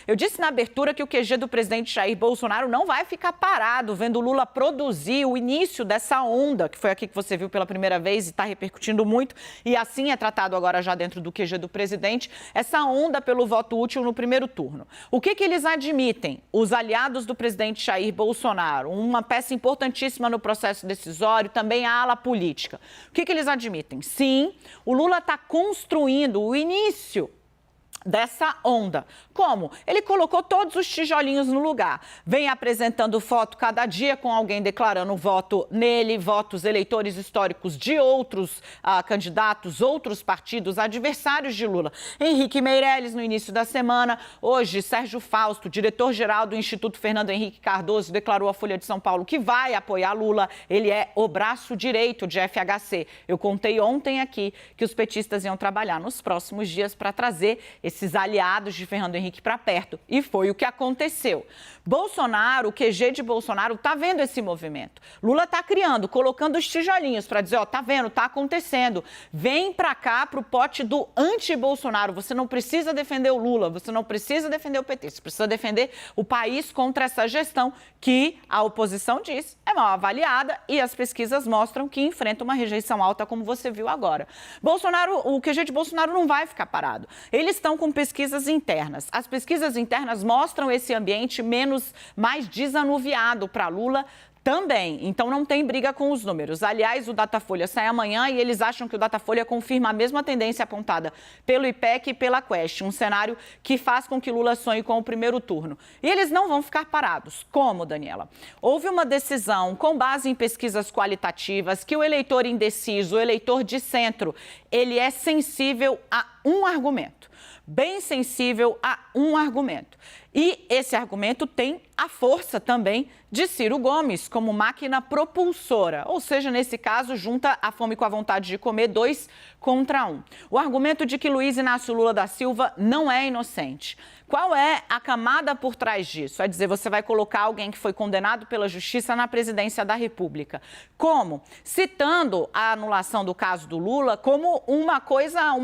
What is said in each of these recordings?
Eu disse na abertura que o QG do presidente Jair Bolsonaro não vai ficar parado vendo Lula produzir o início dessa onda, que foi aqui que você viu pela primeira vez e está repercutindo muito, e assim é tratado agora já dentro do QG do presidente, essa onda pelo voto útil no primeiro turno. O que eles admitem? Os aliados do presidente Jair Bolsonaro, uma peça importantíssima no processo decisório, também a ala política. O que eles admitem? Sim, o Lula está construindo o início dessa onda. Como? ele colocou todos os tijolinhos no lugar. Vem apresentando foto cada dia com alguém declarando voto nele, votos eleitores históricos de outros candidatos, outros partidos, adversários de Lula. Henrique Meirelles no início da semana. Hoje, Sérgio Fausto, diretor-geral do Instituto Fernando Henrique Cardoso, declarou à Folha de São Paulo que vai apoiar Lula. Ele é o braço direito de FHC. Eu contei ontem aqui que os petistas iam trabalhar nos próximos dias para trazer esses aliados de Fernando Henrique para perto. E foi o que aconteceu. Bolsonaro, o QG de Bolsonaro, está vendo esse movimento. Lula está criando, colocando os tijolinhos para dizer, ó, tá vendo, tá acontecendo. Vem para cá, para o pote do anti-Bolsonaro. Você não precisa defender o Lula, você não precisa defender o PT, você precisa defender o país contra essa gestão que a oposição diz é mal avaliada e as pesquisas mostram que enfrenta uma rejeição alta, como você viu agora. Bolsonaro, o QG de Bolsonaro não vai ficar parado. Eles estão com pesquisas internas. As pesquisas internas mostram esse ambiente mais desanuviado para Lula também. Então, não tem briga com os números. Aliás, o Datafolha sai amanhã e eles acham que o Datafolha confirma a mesma tendência apontada pelo IPEC e pela Quest, um cenário que faz com que Lula sonhe com o primeiro turno. E eles não vão ficar parados. Como, Daniela? Houve uma decisão com base em pesquisas qualitativas que o eleitor indeciso, o eleitor de centro, ele é sensível a um argumento. Bem sensível a um argumento. E esse argumento tem a força também de Ciro Gomes como máquina propulsora, ou seja, nesse caso, junta a fome com a vontade de comer, 2 contra 1. O argumento de que Luiz Inácio Lula da Silva não é inocente. Qual é a camada por trás disso? É dizer, você vai colocar alguém que foi condenado pela justiça na presidência da República. Como? Citando a anulação do caso do Lula como uma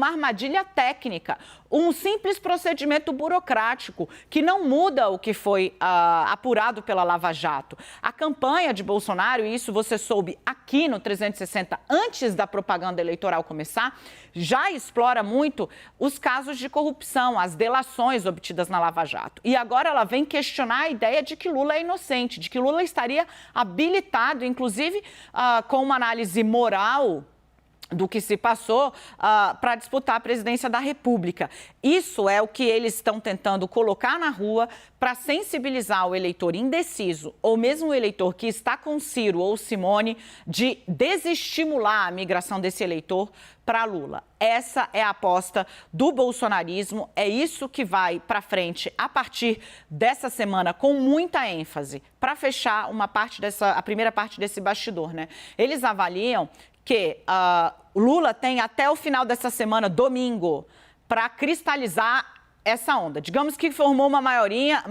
armadilha técnica, um simples procedimento burocrático que não muda o que foi apurado pela Lava Jato. A campanha de Bolsonaro, e isso você soube aqui no 360, antes da propaganda eleitoral começar, já explora muito os casos de corrupção, as delações obtidas na Lava Jato. E agora ela vem questionar a ideia de que Lula é inocente, de que Lula estaria habilitado, inclusive com uma análise moral do que se passou para disputar a presidência da República. Isso é o que eles estão tentando colocar na rua para sensibilizar o eleitor indeciso ou mesmo o eleitor que está com Ciro ou Simone de desestimular a migração desse eleitor para Lula. Essa é a aposta do bolsonarismo, é isso que vai para frente a partir dessa semana com muita ênfase para fechar a primeira parte desse bastidor, né? Eles avaliam que Lula tem até o final dessa semana, domingo, para cristalizar essa onda. Digamos que formou uma marolinha,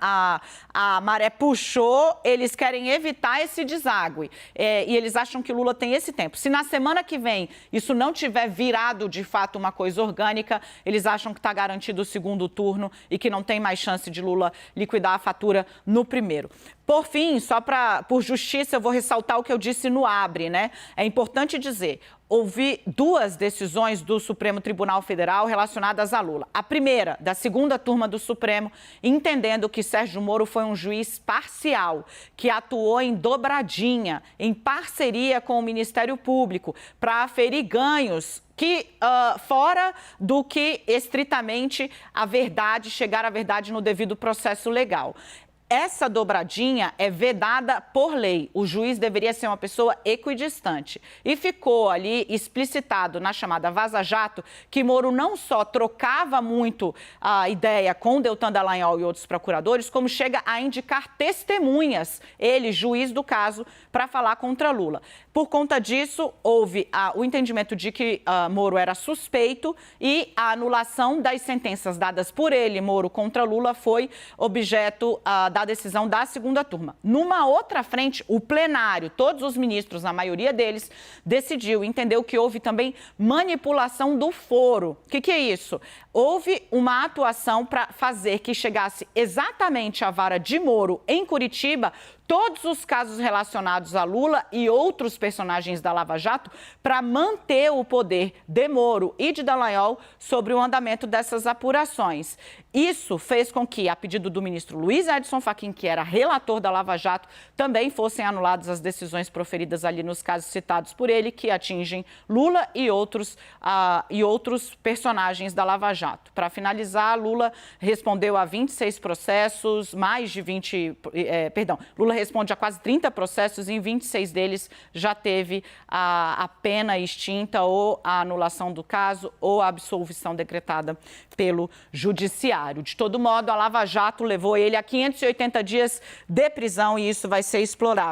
a maré puxou, eles querem evitar esse deságue. E eles acham que Lula tem esse tempo. Se na semana que vem isso não tiver virado de fato uma coisa orgânica, eles acham que está garantido o segundo turno e que não tem mais chance de Lula liquidar a fatura no primeiro. Por fim, por justiça, eu vou ressaltar o que eu disse no Abre, né? É importante dizer, houve 2 decisões do Supremo Tribunal Federal relacionadas a Lula. A primeira, da segunda turma do Supremo, entendendo que Sérgio Moro foi um juiz parcial, que atuou em dobradinha, em parceria com o Ministério Público, para aferir ganhos fora do que estritamente chegar à verdade no devido processo legal. Essa dobradinha é vedada por lei. O juiz deveria ser uma pessoa equidistante. E ficou ali explicitado na chamada Vaza Jato que Moro não só trocava muito a ideia com Deltan Dallagnol e outros procuradores, como chega a indicar testemunhas, ele, juiz do caso, para falar contra Lula. Por conta disso, houve o entendimento de que Moro era suspeito e a anulação das sentenças dadas por ele, Moro, contra Lula, foi objeto da a decisão da segunda turma. Numa outra frente, o plenário, todos os ministros, a maioria deles, decidiu, entendeu que houve também manipulação do foro. O que é isso? Houve uma atuação para fazer que chegasse exatamente à vara de Moro em Curitiba todos os casos relacionados a Lula e outros personagens da Lava Jato para manter o poder de Moro e de Dallagnol sobre o andamento dessas apurações. Isso fez com que, a pedido do ministro Luiz Edson Fachin, que era relator da Lava Jato, também fossem anuladas as decisões proferidas ali nos casos citados por ele, que atingem Lula e outros personagens da Lava Jato. Para finalizar, Lula respondeu a 26 processos, Lula responde a quase 30 processos e em 26 deles já teve a pena extinta ou a anulação do caso ou a absolvição decretada pelo judiciário. De todo modo, a Lava Jato levou ele a 580 dias de prisão e isso vai ser explorado.